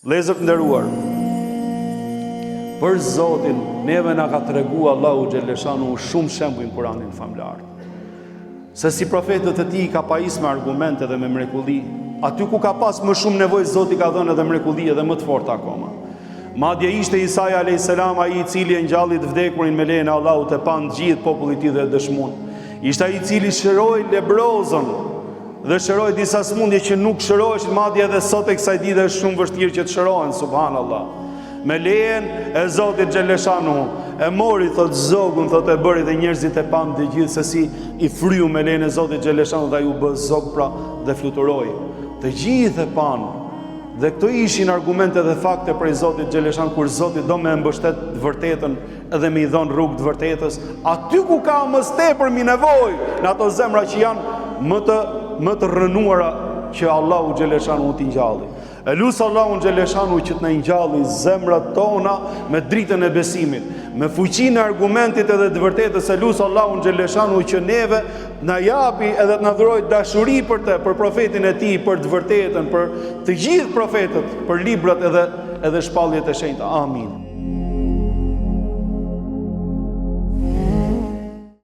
Vëllezër të nderuar, për Zotin, neve na ka tregu Allahu xhaleshanu shumë shembuj në Kur'anin famlar. Se si profetët e tij ka pajis me argumente dhe me mrekulli, aty ku ka pas më shumë nevojë Zoti ka dhënë edhe mrekulli edhe më të forta akoma. Madje ishte Isaia alayhis salam ai i cili e ngjalli të vdekurin me lejen e Allahut e pan gjithë populli i tij dhe dëshmuan. Ishte ai i cili shëroi lebrozën dhe shëroi disa smundje që nuk shëroheshin, madje edhe sot e kësaj dite është shumë vështirë që të shërohen, subhanallahu. Me lejen e Zotit xhaleshanu e mori thot zogun, thot e bëri dhe njerëzit e pan të gjithë se si i fryu me lejen e Zotit xhaleshanu dhe ai u bë zog pra dhe fluturoi. Të gjithë e pan. Dhe këto ishin argumente dhe fakte prej Zotit xhaleshanu kur Zoti do me mbështet të vërtetën edhe me i dhon rrugë të vërtetës, aty ku ka më tepër mi nevojë, në ato zemra që janë më të rënuara që Allahu xhaleshanu t'i ngjalli. E lusë Allahu xhaleshanu që të na ngjalli zemrat tona me dritën e besimit, me fuqinë e argumentit edhe të vërtetës. E lusë Allahu xhaleshanu që neve na japi edhe të na dhurojë dashuri për të, për profetin e tij, për të vërtetën, për të gjithë profetët, për librat edhe shpalljet e shenjta. Amin.